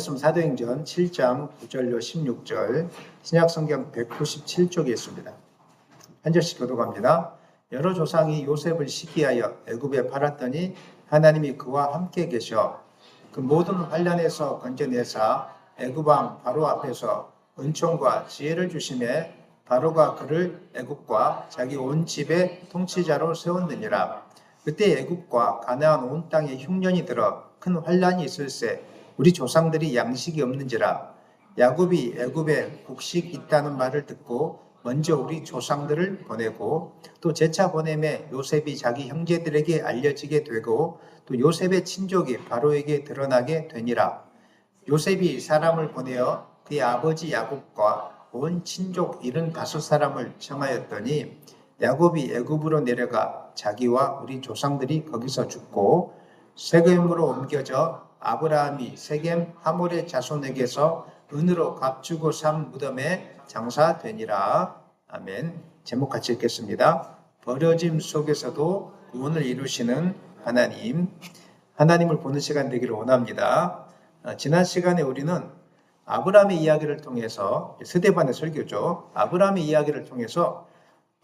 말씀 사도행전 7장 9절로 16절 신약성경 197쪽에 있습니다. 한 절씩 교독합니다. 여러 조상이 요셉을 시기하여 애굽에 팔았더니 하나님이 그와 함께 계셔 그 모든 환난에서 건져내사 애굽 왕 바로 앞에서 은총과 지혜를 주심에 바로가 그를 애굽과 자기 온 집의 통치자로 세웠느니라. 그때 애굽과 가나안 온 땅에 흉년이 들어 큰 환난이 있을세 우리 조상들이 양식이 없는지라. 야곱이 애굽에 곡식 있다는 말을 듣고 먼저 우리 조상들을 보내고 또 재차 보냄에 요셉이 자기 형제들에게 알려지게 되고 또 요셉의 친족이 바로에게 드러나게 되니라. 요셉이 사람을 보내어 그의 아버지 야곱과 온 친족 75사람을 청하였더니 야곱이 애굽으로 내려가 자기와 우리 조상들이 거기서 죽고 세겜으로 옮겨져 아브라함이 세겜 하몰의 자손에게서 은으로 값주고 산 무덤에 장사되니라. 아멘. 제목 같이 읽겠습니다. 버려짐 속에서도 구원을 이루시는 하나님. 하나님을 보는 시간 되기를 원합니다. 지난 시간에 우리는 아브라함의 이야기를 통해서 스데반의 설교죠. 아브라함의 이야기를 통해서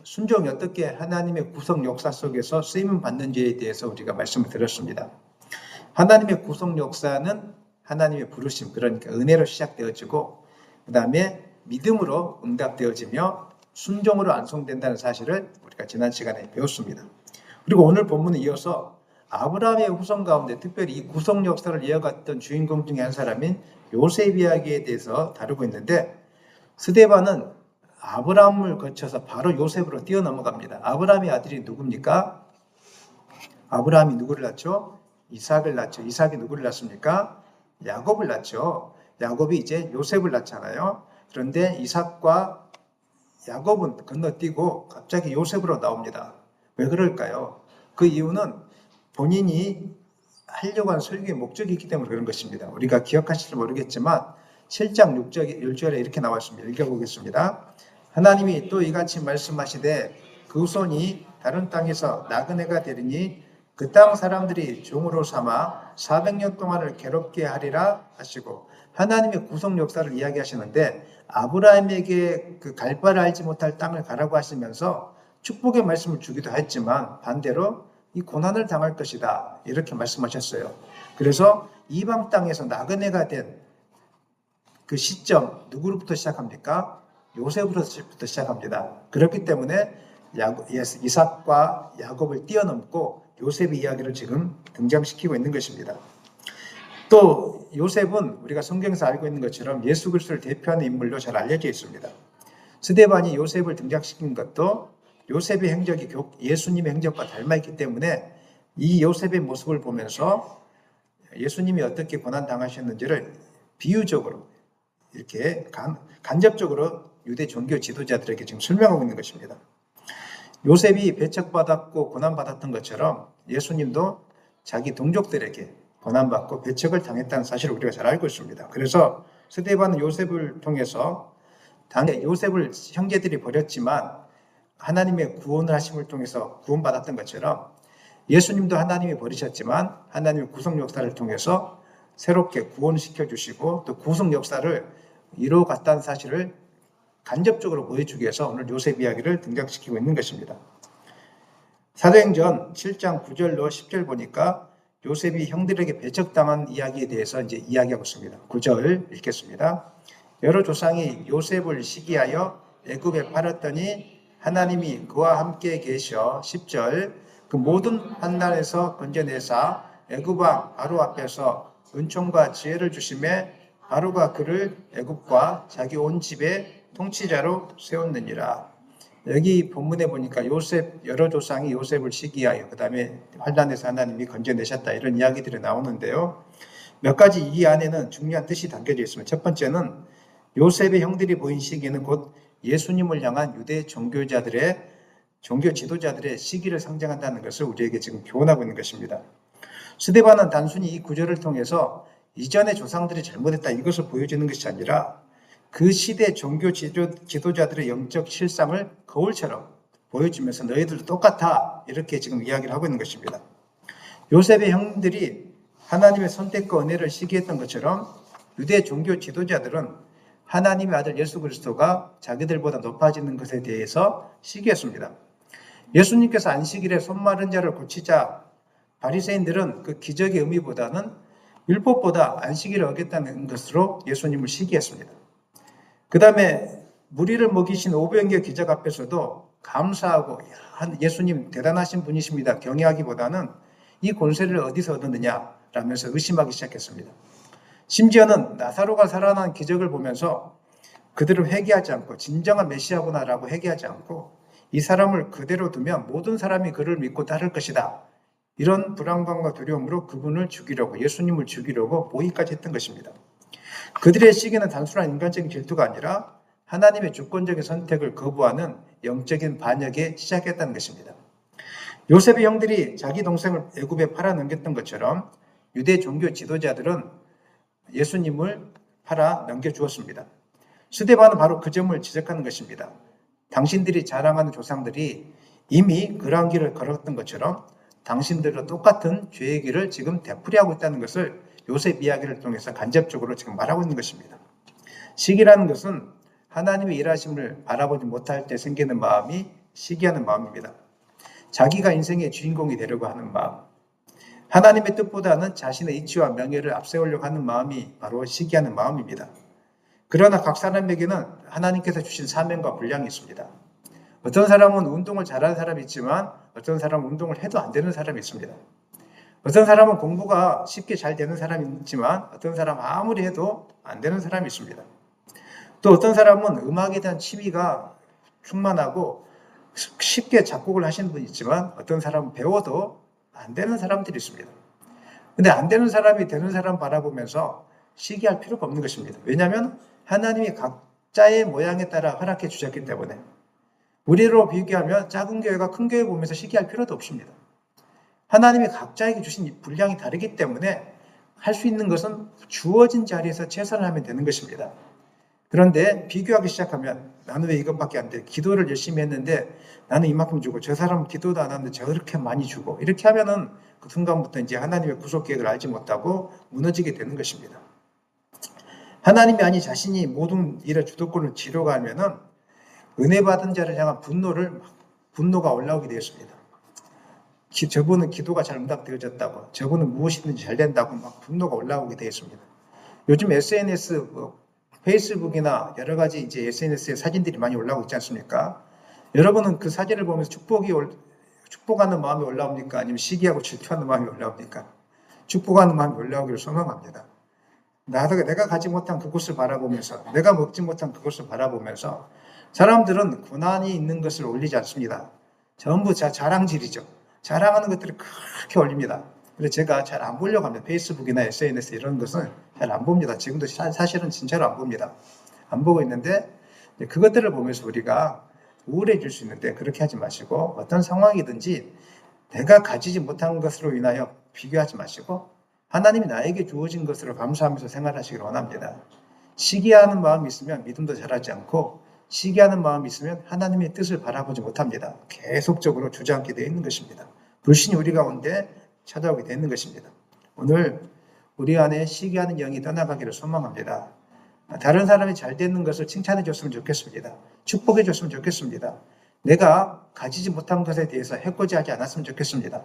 순종이 어떻게 하나님의 구속 역사 속에서 쓰임을 받는지에 대해서 우리가 말씀을 드렸습니다. 하나님의 구속 역사는 하나님의 부르심, 그러니까 은혜로 시작되어지고 그 다음에 믿음으로 응답되어지며 순종으로 완성된다는 사실을 우리가 지난 시간에 배웠습니다. 그리고 오늘 본문에 이어서 아브라함의 후손 가운데 특별히 이 구속 역사를 이어갔던 주인공 중에 한 사람인 요셉 이야기에 대해서 다루고 있는데 스데반은 아브라함을 거쳐서 바로 요셉으로 뛰어넘어갑니다. 아브라함의 아들이 누굽니까? 아브라함이 누구를 낳죠? 이삭을 낳죠. 이삭이 누구를 낳습니까? 야곱을 낳죠. 야곱이 이제 요셉을 낳잖아요. 그런데 이삭과 야곱은 건너뛰고 갑자기 요셉으로 나옵니다. 왜 그럴까요? 그 이유는 본인이 하려고 하는 설교의 목적이 있기 때문에 그런 것입니다. 우리가 기억하실지 모르겠지만 7장 6절에 이렇게 나왔습니다. 읽어보겠습니다. 하나님이 또 이같이 말씀하시되 그 후손이 다른 땅에서 나그네가 되리니 그 땅 사람들이 종으로 삼아 400년 동안을 괴롭게 하리라 하시고 하나님의 구속 역사를 이야기하시는데 아브라함에게 그 갈 바를 알지 못할 땅을 가라고 하시면서 축복의 말씀을 주기도 했지만 반대로 이 고난을 당할 것이다 이렇게 말씀하셨어요. 그래서 이방 땅에서 나그네가 된 그 시점 누구로부터 시작합니까? 요셉으로부터 시작합니다. 그렇기 때문에 이삭과 야곱을 뛰어넘고 요셉의 이야기를 지금 등장시키고 있는 것입니다. 또 요셉은 우리가 성경에서 알고 있는 것처럼 예수 그리스도를 대표하는 인물로 잘 알려져 있습니다. 스데반이 요셉을 등장시킨 것도 요셉의 행적이 예수님의 행적과 닮아있기 때문에 이 요셉의 모습을 보면서 예수님이 어떻게 고난당하셨는지를 비유적으로 이렇게 간접적으로 유대 종교 지도자들에게 지금 설명하고 있는 것입니다. 요셉이 배척받았고 고난받았던 것처럼 예수님도 자기 동족들에게 고난받고 배척을 당했다는 사실을 우리가 잘 알고 있습니다. 그래서 스데반은 요셉을 통해서 당연히 요셉을 형제들이 버렸지만 하나님의 구원을 하심을 통해서 구원받았던 것처럼 예수님도 하나님이 버리셨지만 하나님의 구속 역사를 통해서 새롭게 구원시켜 주시고 또 구속 역사를 이루어갔다는 사실을 간접적으로 보여주기 위해서 오늘 요셉 이야기를 등장시키고 있는 것입니다. 사도행전 7장 9절로 10절 보니까 요셉이 형들에게 배척당한 이야기에 대해서 이제 이야기하고 있습니다. 9절 읽겠습니다. 여러 조상이 요셉을 시기하여 애굽에 팔았더니 하나님이 그와 함께 계셔 10절 그 모든 환난에서 건져내사 애굽 왕 바로 앞에서 은총과 지혜를 주심에 바로가 그를 애굽과 자기 온 집의 통치자로 세웠느니라. 여기 본문에 보니까 요셉 여러 조상이 요셉을 시기하여 그 다음에 환난에서 하나님이 건져내셨다 이런 이야기들이 나오는데요. 몇 가지 이 안에는 중요한 뜻이 담겨져 있습니다. 첫 번째는 요셉의 형들이 보인 시기는 곧 예수님을 향한 유대 종교 지도자들의 시기를 상징한다는 것을 우리에게 지금 교훈하고 있는 것입니다. 스데반은 단순히 이 구절을 통해서 이전의 조상들이 잘못했다 이것을 보여주는 것이 아니라 그 시대 종교 지도자들의 영적 실상을 거울처럼 보여주면서 너희들도 똑같아 이렇게 지금 이야기를 하고 있는 것입니다. 요셉의 형들이 하나님의 선택과 은혜를 시기했던 것처럼 유대 종교 지도자들은 하나님의 아들 예수 그리스도가 자기들보다 높아지는 것에 대해서 시기했습니다. 예수님께서 안식일에 손 마른 자를 고치자 바리새인들은 그 기적의 의미보다는 율법보다 안식일을 어겼다는 것으로 예수님을 시기했습니다. 그 다음에 무리를 먹이신 500여 기적 앞에서도 감사하고 예수님 대단하신 분이십니다 경외하기보다는 이 권세를 어디서 얻었느냐 라면서 의심하기 시작했습니다. 심지어는 나사로가 살아난 기적을 보면서 그들을 회개하지 않고 진정한 메시아구나라고 회개하지 않고 이 사람을 그대로 두면 모든 사람이 그를 믿고 따를 것이다. 이런 불안감과 두려움으로 그분을 죽이려고 예수님을 죽이려고 모의까지 했던 것입니다. 그들의 시기는 단순한 인간적인 질투가 아니라 하나님의 주권적인 선택을 거부하는 영적인 반역에 시작했다는 것입니다. 요셉의 형들이 자기 동생을 애굽에 팔아넘겼던 것처럼 유대 종교 지도자들은 예수님을 팔아 넘겨주었습니다. 스데반은 바로 그 점을 지적하는 것입니다. 당신들이 자랑하는 조상들이 이미 그러한 길을 걸었던 것처럼 당신들과 똑같은 죄의 길을 지금 되풀이하고 있다는 것을 요셉 이야기를 통해서 간접적으로 지금 말하고 있는 것입니다. 시기라는 것은 하나님의 일하심을 바라보지 못할 때 생기는 마음이 시기하는 마음입니다. 자기가 인생의 주인공이 되려고 하는 마음, 하나님의 뜻보다는 자신의 이치와 명예를 앞세우려고 하는 마음이 바로 시기하는 마음입니다. 그러나 각 사람에게는 하나님께서 주신 사명과 분량이 있습니다. 어떤 사람은 운동을 잘하는 사람이 있지만 어떤 사람은 운동을 해도 안 되는 사람이 있습니다. 어떤 사람은 공부가 쉽게 잘 되는 사람이 있지만 어떤 사람은 아무리 해도 안 되는 사람이 있습니다. 또 어떤 사람은 음악에 대한 취미가 충만하고 쉽게 작곡을 하시는 분이 있지만 어떤 사람은 배워도 안 되는 사람들이 있습니다. 근데 안 되는 사람이 되는 사람 바라보면서 시기할 필요가 없는 것입니다. 왜냐하면 하나님이 각자의 모양에 따라 허락해 주셨기 때문에 우리로 비교하면 작은 교회가 큰 교회 보면서 시기할 필요도 없습니다. 하나님이 각자에게 주신 분량이 다르기 때문에 할 수 있는 것은 주어진 자리에서 최선을 하면 되는 것입니다. 그런데 비교하기 시작하면 나는 왜 이것밖에 안 돼? 기도를 열심히 했는데 나는 이만큼 주고 저 사람은 기도도 안 하는데 저렇게 많이 주고 이렇게 하면은 그 순간부터 이제 하나님의 구속 계획을 알지 못하고 무너지게 되는 것입니다. 하나님이 아니 자신이 모든 일의 주도권을 쥐려고 하면은 은혜 받은 자를 향한 분노가 올라오게 되었습니다. 저분은 기도가 잘 응답되어졌다고, 저분은 무엇이든지 잘 된다고 막 분노가 올라오게 되었습니다. 요즘 SNS, 페이스북이나 여러 가지 이제 SNS에 사진들이 많이 올라오고 있지 않습니까? 여러분은 그 사진을 보면서 축복하는 마음이 올라옵니까? 아니면 시기하고 질투하는 마음이 올라옵니까? 축복하는 마음이 올라오기를 소망합니다. 내가 가지 못한 그곳을 바라보면서, 내가 먹지 못한 그곳을 바라보면서 사람들은 고난이 있는 것을 올리지 않습니다. 전부 자랑질이죠. 자랑하는 것들을 그렇게 올립니다. 그래서 제가 잘 안 보려고 합니다. 페이스북이나 SNS 이런 것은 잘 안 봅니다. 지금도 사실은 진짜로 안 봅니다. 안 보고 있는데 그것들을 보면서 우리가 우울해질 수 있는데 그렇게 하지 마시고 어떤 상황이든지 내가 가지지 못한 것으로 인하여 비교하지 마시고 하나님이 나에게 주어진 것으로 감사하면서 생활하시기를 원합니다. 시기하는 마음이 있으면 믿음도 잘하지 않고 시기하는 마음이 있으면 하나님의 뜻을 바라보지 못합니다. 계속적으로 주저앉게 되어 있는 것입니다. 불신이 우리 가운데 찾아오게 되는 것입니다. 오늘 우리 안에 시기하는 영이 떠나가기를 소망합니다. 다른 사람이 잘 되는 것을 칭찬해 줬으면 좋겠습니다. 축복해 줬으면 좋겠습니다. 내가 가지지 못한 것에 대해서 해코지하지 않았으면 좋겠습니다.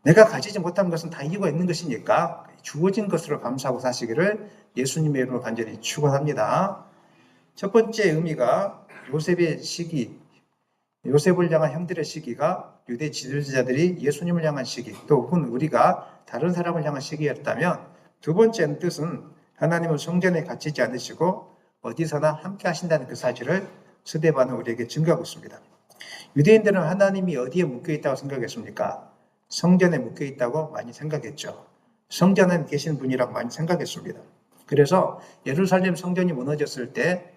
내가 가지지 못한 것은 다 이유가 있는 것이니까 주어진 것으로 감사하고 사시기를 예수님의 이름으로 간절히 축원합니다. 첫 번째 의미가 요셉의 시기, 요셉을 향한 형들의 시기가 유대 지도자들이 예수님을 향한 시기, 또 혹은 우리가 다른 사람을 향한 시기였다면 두 번째 뜻은 하나님은 성전에 갇히지 않으시고 어디서나 함께 하신다는 그 사실을 스데반은 우리에게 증거하고 있습니다. 유대인들은 하나님이 어디에 묶여있다고 생각했습니까? 성전에 묶여있다고 많이 생각했죠. 성전에 계신 분이라고 많이 생각했습니다. 그래서 예루살렘 성전이 무너졌을 때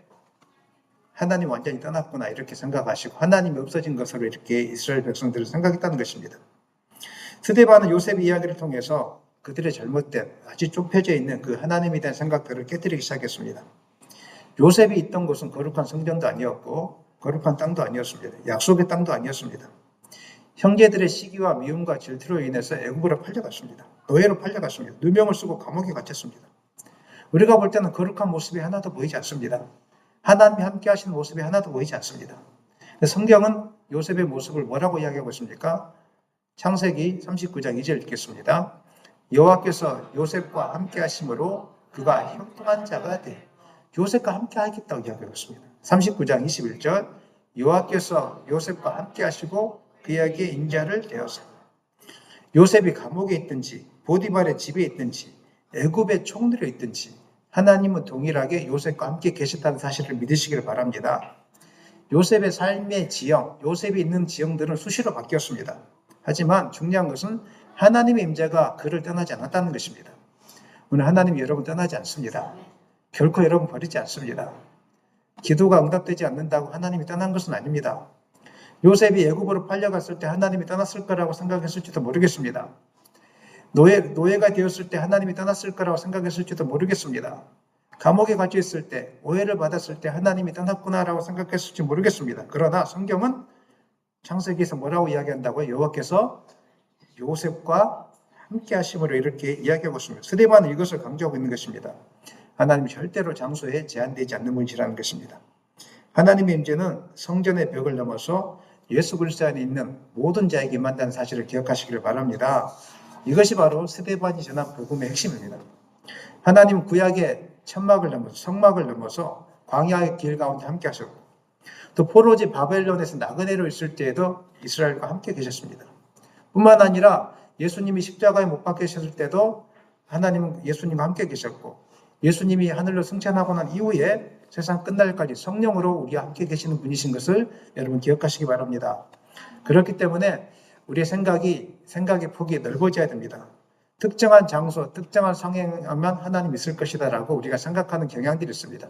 하나님 완전히 떠났구나 이렇게 생각하시고 하나님이 없어진 것으로 이렇게 이스라엘 백성들을 생각했다는 것입니다. 스데반은 요셉의 이야기를 통해서 그들의 잘못된 아주 좁혀져 있는 그 하나님에 대한 생각들을 깨뜨리기 시작했습니다. 요셉이 있던 곳은 거룩한 성전도 아니었고 거룩한 땅도 아니었습니다. 약속의 땅도 아니었습니다. 형제들의 시기와 미움과 질투로 인해서 애굽으로 팔려갔습니다. 노예로 팔려갔습니다. 누명을 쓰고 감옥에 갇혔습니다. 우리가 볼 때는 거룩한 모습이 하나도 보이지 않습니다. 하나님이 함께 하시는 모습이 하나도 보이지 않습니다. 성경은 요셉의 모습을 뭐라고 이야기하고 있습니까? 창세기 39장 2절 읽겠습니다. 여호와께서 요셉과 함께 하심으로 그가 형통한 자가 돼. 요셉과 함께 하겠다고 이야기하고 있습니다. 39장 21절 여호와께서 요셉과 함께 하시고 그에게 인자를 대하사. 요셉이 감옥에 있든지 보디발의 집에 있든지 애굽에 총들에 있든지 하나님은 동일하게 요셉과 함께 계셨다는 사실을 믿으시기를 바랍니다. 요셉의 삶의 지형, 요셉이 있는 지형들은 수시로 바뀌었습니다. 하지만 중요한 것은 하나님의 임재가 그를 떠나지 않았다는 것입니다. 오늘 하나님이 여러분 떠나지 않습니다. 결코 여러분 버리지 않습니다. 기도가 응답되지 않는다고 하나님이 떠난 것은 아닙니다. 요셉이 애굽으로 팔려갔을 때 하나님이 떠났을 거라고 생각했을지도 모르겠습니다. 노예가 되었을 때 하나님이 떠났을 거라고 생각했을지도 모르겠습니다. 감옥에 갇혀 있을 때, 오해를 받았을 때 하나님이 떠났구나라고 생각했을지 모르겠습니다. 그러나 성경은 창세기에서 뭐라고 이야기한다고요? 여호와께서 요셉과 함께 하심으로 이렇게 이야기하고 있습니다. 스데반은 이것을 강조하고 있는 것입니다. 하나님이 절대로 장소에 제한되지 않는 분이라는 것입니다. 하나님의 임재는 성전의 벽을 넘어서 예수 그리스도 안에 있는 모든 자에게 임한다는 사실을 기억하시기를 바랍니다. 이것이 바로 스데반이 전한 복음의 핵심입니다. 하나님은 구약의 천막을 넘어서 성막을 넘어서 광야의 길 가운데 함께 하셨고 또 포로지 바벨론에서 나그네로 있을 때에도 이스라엘과 함께 계셨습니다. 뿐만 아니라 예수님이 십자가에 못 박히셨을 때도 하나님은 예수님과 함께 계셨고 예수님이 하늘로 승천하고 난 이후에 세상 끝날까지 성령으로 우리와 함께 계시는 분이신 것을 여러분 기억하시기 바랍니다. 그렇기 때문에 우리의 생각의 폭이 넓어져야 됩니다. 특정한 장소, 특정한 상황에만 하나님 있을 것이다 라고 우리가 생각하는 경향들이 있습니다.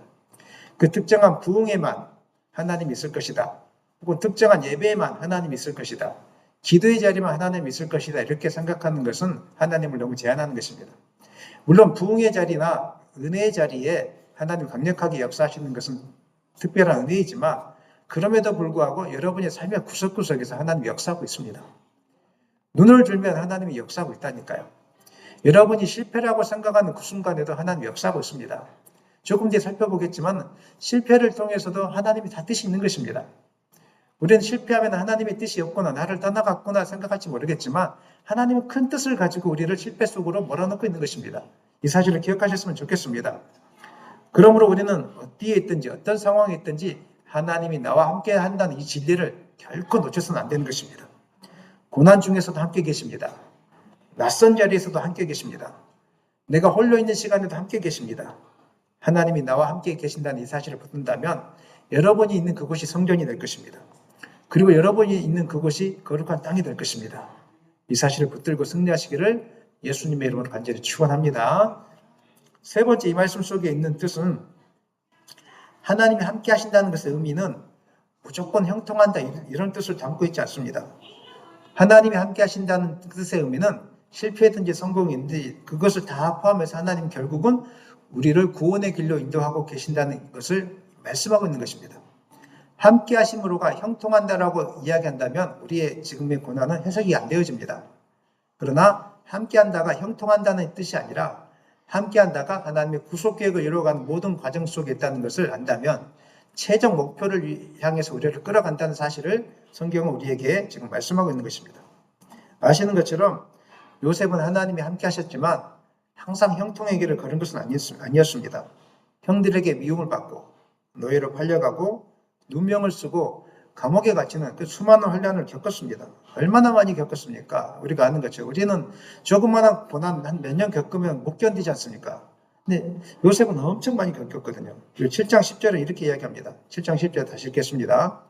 그 특정한 부흥에만 하나님 있을 것이다. 혹은 특정한 예배에만 하나님 있을 것이다. 기도의 자리만 하나님 있을 것이다. 이렇게 생각하는 것은 하나님을 너무 제한하는 것입니다. 물론 부흥의 자리나 은혜의 자리에 하나님 강력하게 역사하시는 것은 특별한 은혜이지만 그럼에도 불구하고 여러분의 삶의 구석구석에서 하나님이 역사하고 있습니다. 눈을 들면 하나님이 역사하고 있다니까요. 여러분이 실패라고 생각하는 그 순간에도 하나님이 역사하고 있습니다. 조금 뒤에 살펴보겠지만 실패를 통해서도 하나님이 다 뜻이 있는 것입니다. 우리는 실패하면 하나님의 뜻이 없구나, 나를 떠나갔구나 생각할지 모르겠지만 하나님은 큰 뜻을 가지고 우리를 실패 속으로 몰아넣고 있는 것입니다. 이 사실을 기억하셨으면 좋겠습니다. 그러므로 우리는 어디에 있든지 어떤 상황에 있든지 하나님이 나와 함께 한다는 이 진리를 결코 놓쳐서는 안 되는 것입니다. 고난 중에서도 함께 계십니다. 낯선 자리에서도 함께 계십니다. 내가 홀로 있는 시간에도 함께 계십니다. 하나님이 나와 함께 계신다는 이 사실을 붙든다면 여러분이 있는 그곳이 성전이 될 것입니다. 그리고 여러분이 있는 그곳이 거룩한 땅이 될 것입니다. 이 사실을 붙들고 승리하시기를 예수님의 이름으로 간절히 축원합니다. 세 번째 이 말씀 속에 있는 뜻은 하나님이 함께 하신다는 것의 의미는 무조건 형통한다 이런 뜻을 담고 있지 않습니다. 하나님이 함께 하신다는 뜻의 의미는 실패든지 성공이든지 그것을 다 포함해서 하나님 결국은 우리를 구원의 길로 인도하고 계신다는 것을 말씀하고 있는 것입니다. 함께 하심으로가 형통한다라고 이야기한다면 우리의 지금의 고난은 해석이 안 되어집니다. 그러나 함께 한다가 형통한다는 뜻이 아니라 함께 한다가 하나님의 구속 계획을 이루어가는 모든 과정 속에 있다는 것을 안다면 최종 목표를 향해서 우리를 끌어간다는 사실을 성경은 우리에게 지금 말씀하고 있는 것입니다. 아시는 것처럼 요셉은 하나님이 함께 하셨지만 항상 형통의 길을 걸은 것은 아니었습니다. 형들에게 미움을 받고 노예로 팔려가고 누명을 쓰고 감옥에 갇히는 그 수많은 환난을 겪었습니다. 얼마나 많이 겪었습니까? 우리가 아는 것처럼 우리는 조그마한 고난 한 몇 년 겪으면 못 견디지 않습니까? 근데 요셉은 엄청 많이 겪었거든요. 7장 10절에 이렇게 이야기합니다. 7장 10절 다시 읽겠습니다.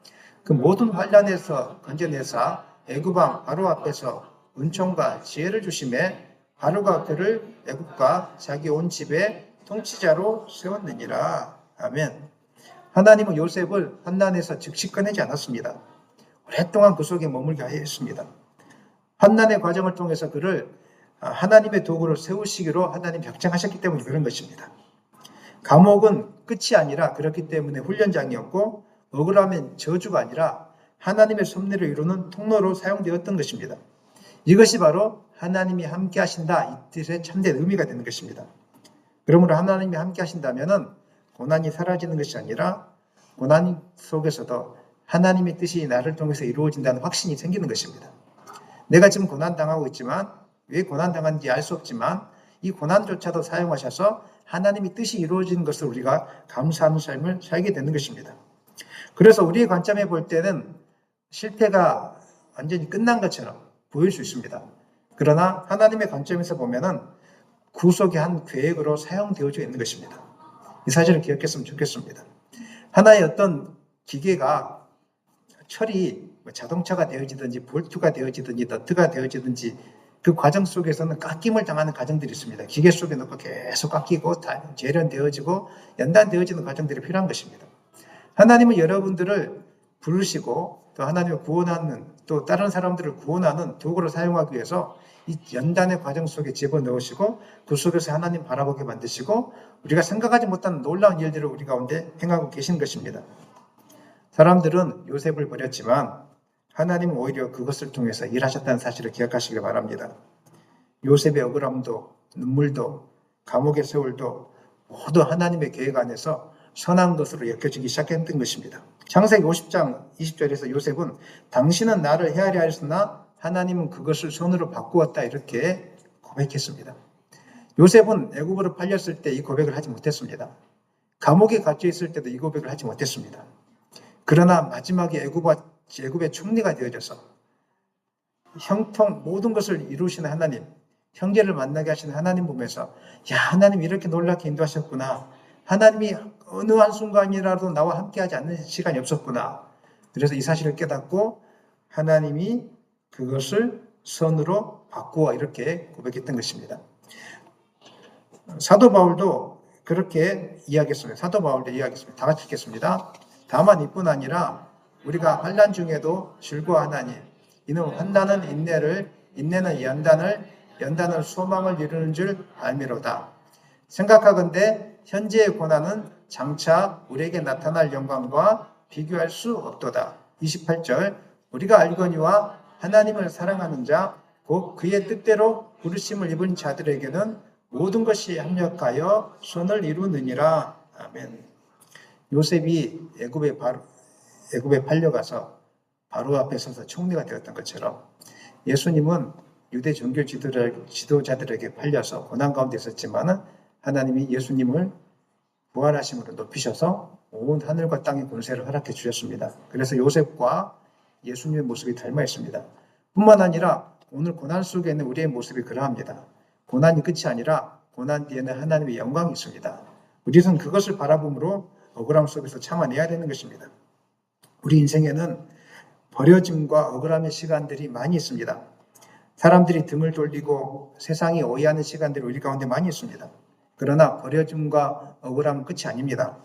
그 모든 환난에서 건져내사 애굽왕 바로 앞에서 은총과 지혜를 주심에 바로가 그를 애굽과 자기 온 집의 통치자로 세웠느니라. 아멘. 하나님은 요셉을 환난에서 즉시 꺼내지 않았습니다. 오랫동안 그 속에 머물게 하였습니다. 환난의 과정을 통해서 그를 하나님의 도구로 세우시기로 하나님 작정하셨기 때문에 그런 것입니다. 감옥은 끝이 아니라 그렇기 때문에 훈련장이었고 억울하면 저주가 아니라 하나님의 섭리를 이루는 통로로 사용되었던 것입니다. 이것이 바로 하나님이 함께 하신다 이 뜻의 참된 의미가 되는 것입니다. 그러므로 하나님이 함께 하신다면은 고난이 사라지는 것이 아니라 고난 속에서도 하나님의 뜻이 나를 통해서 이루어진다는 확신이 생기는 것입니다. 내가 지금 고난당하고 있지만 왜 고난당하는지 알 수 없지만 이 고난조차도 사용하셔서 하나님의 뜻이 이루어지는 것을 우리가 감사하는 삶을 살게 되는 것입니다. 그래서 우리의 관점에 볼 때는 실패가 완전히 끝난 것처럼 보일 수 있습니다. 그러나 하나님의 관점에서 보면은 구속의 한 계획으로 사용되어져 있는 것입니다. 이 사실을 기억했으면 좋겠습니다. 하나의 어떤 기계가 철이 자동차가 되어지든지 볼트가 되어지든지 너트가 되어지든지 그 과정 속에서는 깎임을 당하는 과정들이 있습니다. 기계 속에 넣고 계속 깎이고 재련되어지고 연단되어지는 과정들이 필요한 것입니다. 하나님은 여러분들을 부르시고 또 하나님을 구원하는 또 다른 사람들을 구원하는 도구로 사용하기 위해서 이 연단의 과정 속에 집어넣으시고 그 속에서 하나님 바라보게 만드시고 우리가 생각하지 못한 놀라운 일들을 우리 가운데 행하고 계신 것입니다. 사람들은 요셉을 버렸지만 하나님은 오히려 그것을 통해서 일하셨다는 사실을 기억하시길 바랍니다. 요셉의 억울함도 눈물도 감옥의 세월도 모두 하나님의 계획 안에서 선한 것으로 엮여지기 시작했던 것입니다. 창세기 50장 20절에서 요셉은 당신은 나를 헤아려 하였으나 하나님은 그것을 손으로 바꾸었다 이렇게 고백했습니다. 요셉은 애굽으로 팔렸을 때 이 고백을 하지 못했습니다. 감옥에 갇혀 있을 때도 이 고백을 하지 못했습니다. 그러나 마지막에 애굽의 총리가 되어져서 형통 모든 것을 이루시는 하나님, 형제를 만나게 하시는 하나님 보면서 야 하나님 이렇게 놀랍게 인도하셨구나. 하나님이 어느 한순간이라도 나와 함께하지 않는 시간이 없었구나. 그래서 이 사실을 깨닫고 하나님이 그것을 선으로 바꾸어 이렇게 고백했던 것입니다. 사도 바울도 그렇게 이야기했습니다. 사도 바울도 이야기했습니다. 다 같이 읽겠습니다. 다만 이뿐 아니라 우리가 환난 중에도 즐거워하나니 이는 환난은 인내를, 인내는 연단은 소망을 이루는 줄 알미로다. 생각하건대 현재의 고난은 장차 우리에게 나타날 영광과 비교할 수 없도다. 28절 우리가 알거니와 하나님을 사랑하는 자, 곧 그의 뜻대로 부르심을 입은 자들에게는 모든 것이 합력하여 선을 이루느니라. 아멘. 요셉이 애굽에 팔려가서 바로 앞에 서서 총리가 되었던 것처럼 예수님은 유대 종교 지도자들에게 팔려서 고난 가운데 있었지만 하나님이 예수님을 부활하심으로 높이셔서 온 하늘과 땅의 권세를 허락해 주셨습니다. 그래서 요셉과 예수님의 모습이 닮아 있습니다. 뿐만 아니라 오늘 고난 속에 있는 우리의 모습이 그러합니다. 고난이 끝이 아니라 고난 뒤에는 하나님의 영광이 있습니다. 우리는 그것을 바라봄으로 억울함 속에서 참아내야 되는 것입니다. 우리 인생에는 버려짐과 억울함의 시간들이 많이 있습니다. 사람들이 등을 돌리고 세상이 오해하는 시간들이 우리 가운데 많이 있습니다. 그러나 버려짐과 억울함은 끝이 아닙니다.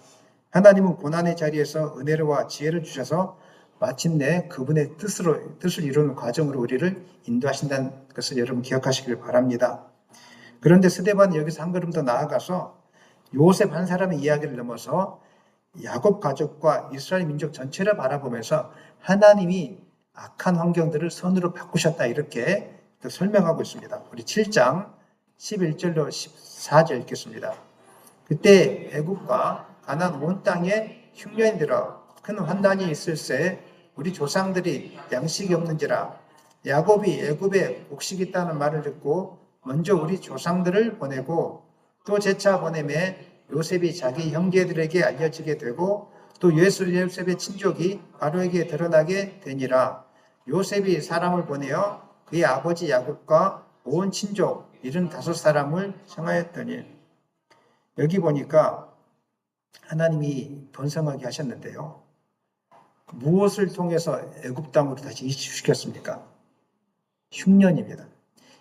하나님은 고난의 자리에서 은혜와 지혜를 주셔서 마침내 그분의 뜻을 이루는 과정으로 우리를 인도하신다는 것을 여러분 기억하시길 바랍니다. 그런데 스데반은 여기서 한 걸음 더 나아가서 요셉 한 사람의 이야기를 넘어서 야곱 가족과 이스라엘 민족 전체를 바라보면서 하나님이 악한 환경들을 선으로 바꾸셨다 이렇게 설명하고 있습니다. 우리 7장 11절로 14절 읽겠습니다. 그때 애굽과 가나안 온 땅에 흉년이 들어 큰 환난이 있을새 우리 조상들이 양식이 없는지라 야곱이 애굽에 곡식이 있다는 말을 듣고 먼저 우리 조상들을 보내고 또 재차 보내매 요셉이 자기 형제들에게 알려지게 되고 또 요셉의 친족이 바로에게 드러나게 되니라. 요셉이 사람을 보내어 그의 아버지 야곱과 온 친족 75사람을 청하였더니 여기 보니까 하나님이 번성하게 하셨는데요. 무엇을 통해서 애굽 땅으로 다시 이주시켰습니까? 흉년입니다.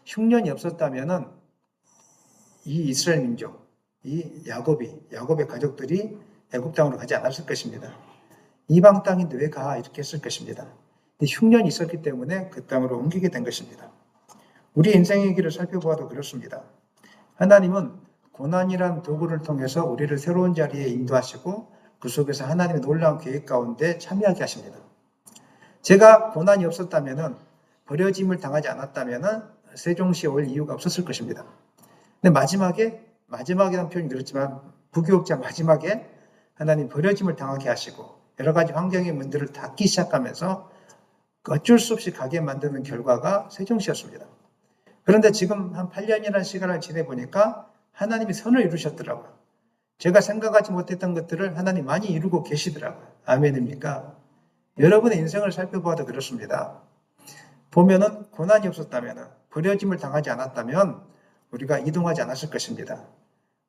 흉년이 없었다면 이 이스라엘 민족, 이 야곱의 가족들이 애굽 땅으로 가지 않았을 것입니다. 이방 땅인데 왜 가? 이렇게 했을 것입니다. 흉년이 있었기 때문에 그 땅으로 옮기게 된 것입니다. 우리 인생의 길을 살펴보아도 그렇습니다. 하나님은 고난이란 도구를 통해서 우리를 새로운 자리에 인도하시고 그 속에서 하나님의 놀라운 계획 가운데 참여하게 하십니다. 제가 고난이 없었다면 버려짐을 당하지 않았다면 세종시에 올 이유가 없었을 것입니다. 근데 마지막에 마지막이라는 표현이 그렇지만 부교육자 마지막에 하나님 버려짐을 당하게 하시고 여러 가지 환경의 문제를 닫기 시작하면서 어쩔 수 없이 가게 만드는 결과가 세종시였습니다. 그런데 지금 한 8년이라는 시간을 지내보니까 하나님이 선을 이루셨더라고요. 제가 생각하지 못했던 것들을 하나님 많이 이루고 계시더라고요. 아멘입니까? 여러분의 인생을 살펴봐도 그렇습니다. 보면은 고난이 없었다면, 버려짐을 당하지 않았다면 우리가 이동하지 않았을 것입니다.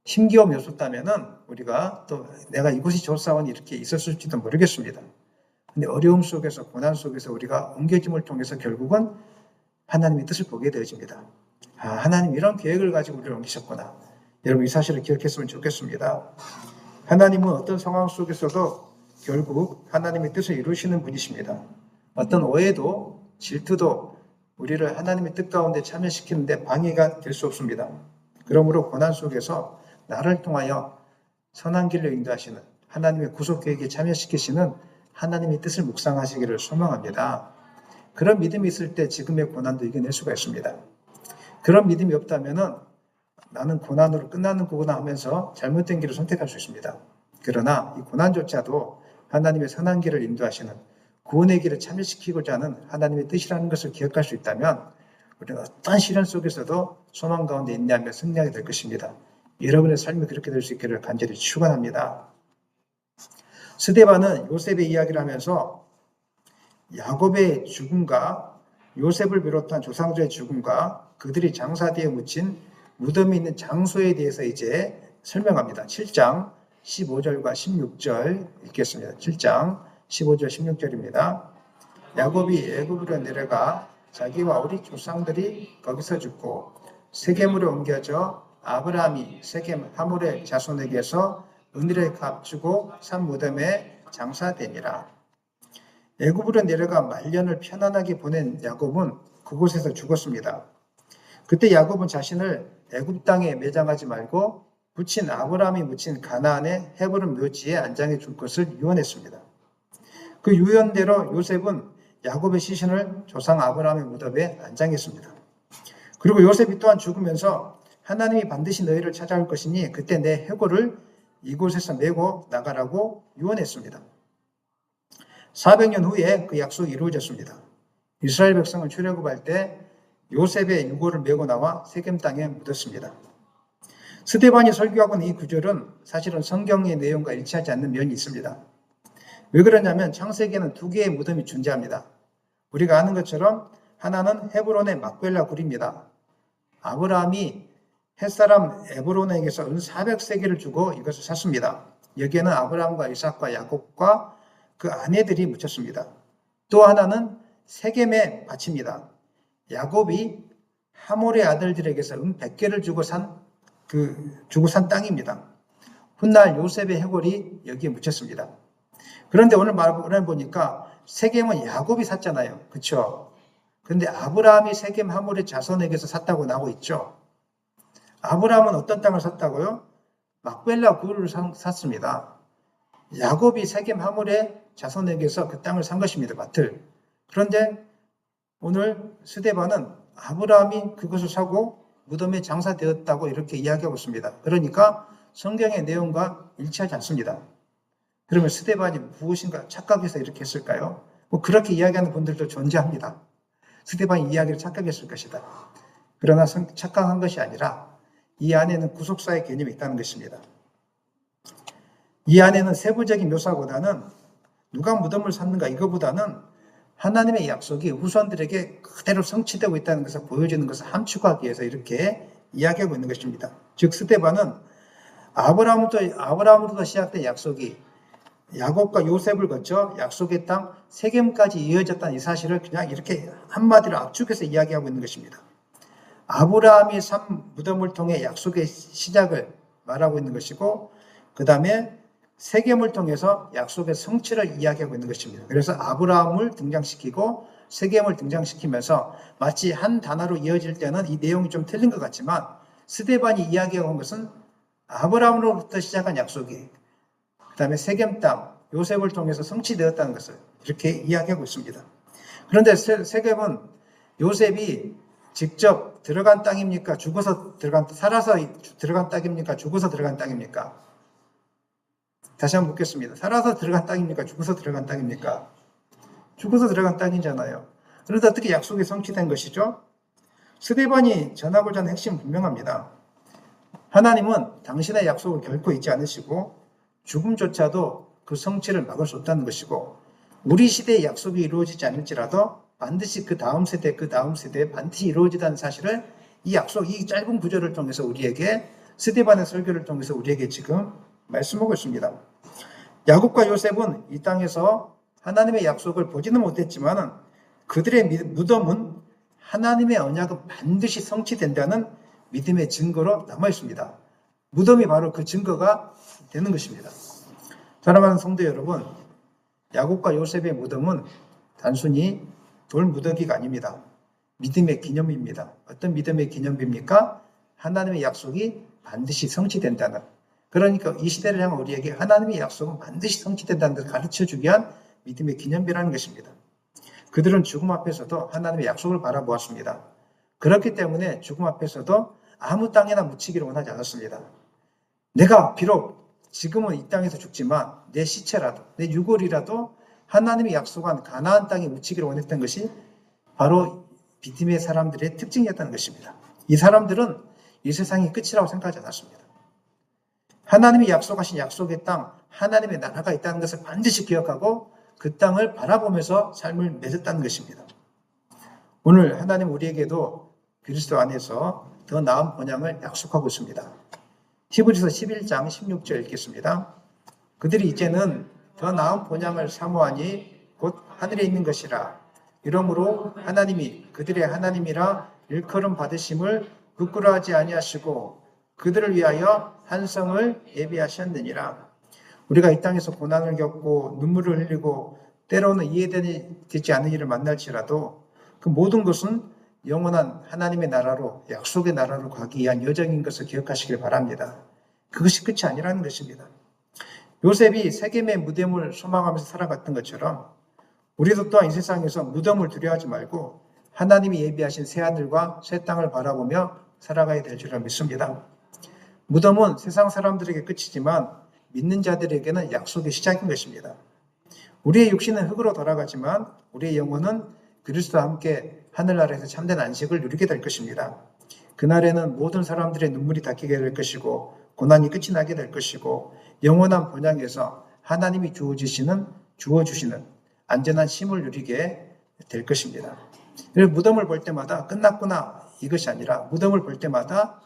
힘겨움이 없었다면 우리가 또 내가 이곳이 좋사원이 이렇게 있었을지도 모르겠습니다. 근데 어려움 속에서, 고난 속에서 우리가 옮겨짐을 통해서 결국은 하나님의 뜻을 보게 되어집니다. 아, 하나님 이런 계획을 가지고 우리를 옮기셨구나. 여러분 이 사실을 기억했으면 좋겠습니다. 하나님은 어떤 상황 속에서도 결국 하나님의 뜻을 이루시는 분이십니다. 어떤 오해도 질투도 우리를 하나님의 뜻 가운데 참여시키는데 방해가 될 수 없습니다. 그러므로 고난 속에서 나를 통하여 선한 길로 인도하시는 하나님의 구속 계획에 참여시키시는 하나님의 뜻을 묵상하시기를 소망합니다. 그런 믿음이 있을 때 지금의 고난도 이겨낼 수가 있습니다. 그런 믿음이 없다면 나는 고난으로 끝나는 거구나 하면서 잘못된 길을 선택할 수 있습니다. 그러나 이 고난조차도 하나님의 선한 길을 인도하시는 구원의 길을 참여시키고자 하는 하나님의 뜻이라는 것을 기억할 수 있다면 우리는 어떤 시련 속에서도 소망 가운데 인내하며 승리하게 될 것입니다. 여러분의 삶이 그렇게 될 수 있기를 간절히 축원합니다. 스데반은 요셉의 이야기를 하면서 야곱의 죽음과 요셉을 비롯한 조상들의 죽음과 그들이 장사대에 묻힌 무덤이 있는 장소에 대해서 이제 설명합니다. 7장 15절과 16절 읽겠습니다. 7장 15절 16절입니다. 야곱이 애굽으로 내려가 자기와 우리 조상들이 거기서 죽고 세겜으로 옮겨져 아브라함이 세겜 하몰의 자손에게서 은혜를 값주고 산 무덤에 장사되니라. 애굽으로 내려가 말년을 편안하게 보낸 야곱은 그곳에서 죽었습니다. 그때 야곱은 자신을 애굽 땅에 매장하지 말고 부친 아브라함이 묻힌 가나안의 헤브론 묘지에 안장해 줄 것을 유언했습니다. 그 유언대로 요셉은 야곱의 시신을 조상 아브라함의 무덤에 안장했습니다. 그리고 요셉이 또한 죽으면서 하나님이 반드시 너희를 찾아올 것이니 그때 내 해골을 이곳에서 메고 나가라고 유언했습니다. 400년 후에 그 약속이 이루어졌습니다. 이스라엘 백성을 출애굽할 때 요셉의 유골을 메고 나와 세겜 땅에 묻었습니다. 스데반이 설교하고 있는 이 구절은 사실은 성경의 내용과 일치하지 않는 면이 있습니다. 왜 그러냐면 창세기에는 두 개의 무덤이 존재합니다. 우리가 아는 것처럼 하나는 헤브론의 막벨라 굴입니다. 아브라함이 햇사람 에브론에게서 은 400세겔을 주고 이것을 샀습니다. 여기에는 아브라함과 이삭과 야곱과 그 아내들이 묻혔습니다. 또 하나는 세겜의 밭입니다. 야곱이 하몰의 아들들에게서 은 100개를 주고 산 땅입니다. 훗날 요셉의 해골이 여기에 묻혔습니다. 그런데 오늘 말을 보니까 세겜은 야곱이 샀잖아요. 그렇죠? 그런데 아브라함이 세겜 하몰의 자손에게서 샀다고 나오고 있죠. 아브라함은 어떤 땅을 샀다고요? 막벨라 굴을 샀습니다. 야곱이 세겜 하몰의 자손에게서 그 땅을 산 것입니다. 밭을. 그런데 오늘 스데반은 아브라함이 그것을 사고 무덤에 장사되었다고 이렇게 이야기하고 있습니다. 그러니까 성경의 내용과 일치하지 않습니다. 그러면 스데반이 무엇인가 착각해서 이렇게 했을까요? 뭐 그렇게 이야기하는 분들도 존재합니다. 스데반이 이야기를 착각했을 것이다. 그러나 착각한 것이 아니라 이 안에는 구속사의 개념이 있다는 것입니다. 이 안에는 세부적인 묘사보다는 누가 무덤을 샀는가 이거보다는 하나님의 약속이 후손들에게 그대로 성취되고 있다는 것을 보여주는 것을 함축하기 위해서 이렇게 이야기하고 있는 것입니다. 즉 스데반은 아브라함으로부터 시작된 약속이 야곱과 요셉을 거쳐 약속의 땅 세겜까지 이어졌다는 이 사실을 그냥 이렇게 한마디로 압축해서 이야기하고 있는 것입니다. 아브라함이 산 무덤을 통해 약속의 시작을 말하고 있는 것이고 그 다음에 세겜을 통해서 약속의 성취를 이야기하고 있는 것입니다. 그래서 아브라함을 등장시키고 세겜을 등장시키면서 마치 한 단어로 이어질 때는 이 내용이 좀 틀린 것 같지만 스데반이 이야기하고 온 것은 아브라함으로부터 시작한 약속이 그 다음에 세겜 땅 요셉을 통해서 성취되었다는 것을 이렇게 이야기하고 있습니다. 그런데 세겜은 요셉이 직접 들어간 땅입니까? 살아서 들어간 땅입니까? 죽어서 들어간 땅입니까? 다시 한번 묻겠습니다. 살아서 들어간 땅입니까? 죽어서 들어간 땅입니까? 죽어서 들어간 땅이잖아요. 그런데 어떻게 약속이 성취된 것이죠? 스데반이 전하고자 하는 핵심은 분명합니다. 하나님은 당신의 약속을 결코 잊지 않으시고 죽음조차도 그 성취를 막을 수 없다는 것이고, 우리 시대의 약속이 이루어지지 않을지라도 반드시 그 다음 세대에 반드시 이루어지다는 사실을 이 짧은 구절을 통해서 우리에게, 스데반의 설교를 통해서 우리에게 지금 말씀하고 있습니다. 야곱과 요셉은 이 땅에서 하나님의 약속을 보지는 못했지만 그들의 무덤은 하나님의 언약은 반드시 성취된다는 믿음의 증거로 남아 있습니다. 무덤이 바로 그 증거가 되는 것입니다. 사랑하는 성도 여러분, 야곱과 요셉의 무덤은 단순히 돌무더기가 아닙니다. 믿음의 기념입니다. 어떤 믿음의 기념입니까? 하나님의 약속이 반드시 성취된다는, 그러니까 이 시대를 향한 우리에게 하나님의 약속은 반드시 성취된다는 것을 가르쳐주기 위한 믿음의 기념비라는 것입니다. 그들은 죽음 앞에서도 하나님의 약속을 바라보았습니다. 그렇기 때문에 죽음 앞에서도 아무 땅에나 묻히기를 원하지 않았습니다. 내가 비록 지금은 이 땅에서 죽지만 내 시체라도, 내 유골이라도 하나님이 약속한 가나안 땅에 묻히기를 원했던 것이 바로 믿음의 사람들의 특징이었다는 것입니다. 이 사람들은 이 세상이 끝이라고 생각하지 않았습니다. 하나님이 약속하신 약속의 땅, 하나님의 나라가 있다는 것을 반드시 기억하고 그 땅을 바라보면서 삶을 맺었다는 것입니다. 오늘 하나님 우리에게도 그리스도 안에서 더 나은 본향을 약속하고 있습니다. 히브리서 11장 16절 읽겠습니다. 그들이 이제는 더 나은 본향을 사모하니 곧 하늘에 있는 것이라. 이러므로 하나님이 그들의 하나님이라 일컬음 받으심을 부끄러워하지 아니하시고 그들을 위하여 한 성을 예비하셨느니라. 우리가 이 땅에서 고난을 겪고 눈물을 흘리고 때로는 이해되지 않는 일을 만날지라도 그 모든 것은 영원한 하나님의 나라로, 약속의 나라로 가기 위한 여정인 것을 기억하시길 바랍니다. 그것이 끝이 아니라는 것입니다. 요셉이 세겜의 무덤을 소망하면서 살아갔던 것처럼 우리도 또한 이 세상에서 무덤을 두려워하지 말고 하나님이 예비하신 새하늘과 새 땅을 바라보며 살아가야 될 줄을 믿습니다. 무덤은 세상 사람들에게 끝이지만 믿는 자들에게는 약속의 시작인 것입니다. 우리의 육신은 흙으로 돌아가지만 우리의 영혼은 그리스도와 함께 하늘나라에서 참된 안식을 누리게 될 것입니다. 그날에는 모든 사람들의 눈물이 닦이게 될 것이고 고난이 끝이 나게 될 것이고 영원한 본향에서 하나님이 주어주시는 안전한 쉼을 누리게 될 것입니다. 그래서 무덤을 볼 때마다 끝났구나 이것이 아니라 무덤을 볼 때마다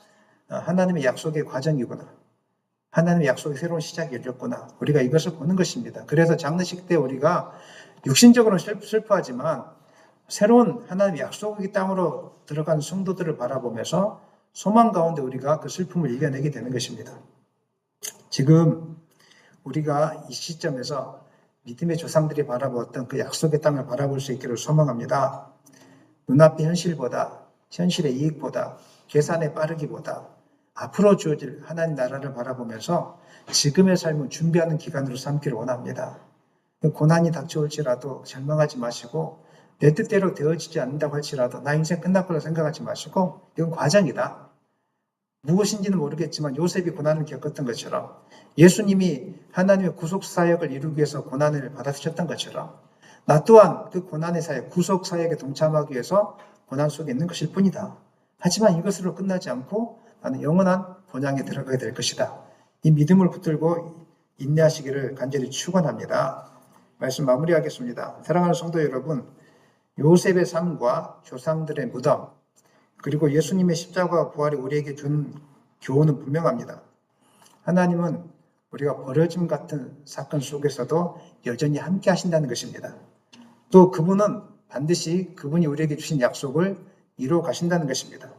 하나님의 약속의 과정이구나, 하나님의 약속의 새로운 시작이 열렸구나, 우리가 이것을 보는 것입니다. 그래서 장례식 때 우리가 육신적으로는 슬퍼하지만 새로운 하나님의 약속의 땅으로 들어간 성도들을 바라보면서 소망 가운데 우리가 그 슬픔을 이겨내게 되는 것입니다. 지금 우리가 이 시점에서 믿음의 조상들이 바라보았던 그 약속의 땅을 바라볼 수 있기를 소망합니다. 눈앞의 현실의 이익보다, 계산의 빠르기보다 앞으로 주어질 하나님 나라를 바라보면서 지금의 삶을 준비하는 기간으로 삼기를 원합니다. 고난이 닥쳐올지라도 절망하지 마시고 내 뜻대로 되어지지 않는다고 할지라도 나 인생 끝났구나 생각하지 마시고 이건 과정이다. 무엇인지는 모르겠지만 요셉이 고난을 겪었던 것처럼 예수님이 하나님의 구속사역을 이루기 위해서 고난을 받아주셨던 것처럼 나 또한 그 고난의 사역, 구속사역에 동참하기 위해서 고난 속에 있는 것일 뿐이다. 하지만 이것으로 끝나지 않고 나는 영원한 본향에 들어가게 될 것이다. 이 믿음을 붙들고 인내하시기를 간절히 축원합니다. 말씀 마무리하겠습니다. 사랑하는 성도 여러분, 요셉의 삶과 조상들의 무덤, 그리고 예수님의 십자가와 부활이 우리에게 준 교훈은 분명합니다. 하나님은 우리가 버려짐 같은 사건 속에서도 여전히 함께 하신다는 것입니다. 또 그분은 반드시 그분이 우리에게 주신 약속을 이루어 가신다는 것입니다.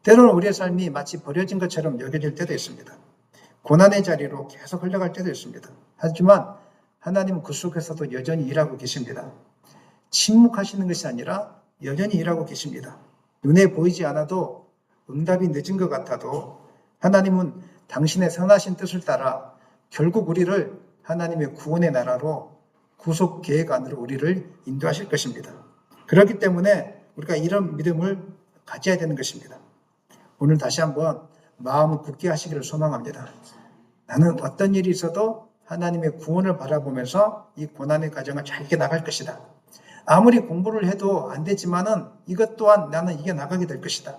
때로는 우리의 삶이 마치 버려진 것처럼 여겨질 때도 있습니다. 고난의 자리로 계속 흘러갈 때도 있습니다. 하지만 하나님은 그 속에서도 여전히 일하고 계십니다. 침묵하시는 것이 아니라 여전히 일하고 계십니다. 눈에 보이지 않아도 응답이 늦은 것 같아도 하나님은 당신의 선하신 뜻을 따라 결국 우리를 하나님의 구원의 나라로 구속 계획 안으로 우리를 인도하실 것입니다. 그렇기 때문에 우리가 이런 믿음을 가져야 되는 것입니다. 오늘 다시 한번 마음을 굳게 하시기를 소망합니다. 나는 어떤 일이 있어도 하나님의 구원을 바라보면서 이 고난의 과정을 잘 이겨나갈 것이다. 아무리 공부를 해도 안 되지만은 이것 또한 나는 이겨나가게 될 것이다.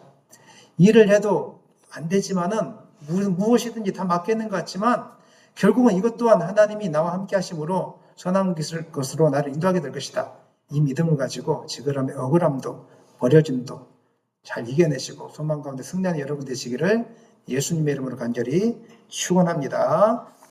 일을 해도 안 되지만은 무엇이든지 다 맡기는 것 같지만 결국은 이것 또한 하나님이 나와 함께 하심으로 선한 것으로 나를 인도하게 될 것이다. 이 믿음을 가지고 지그람의 억울함도 버려짐도 잘 이겨내시고 소망 가운데 승리하는 여러분 되시기를 예수님의 이름으로 간절히 축원합니다.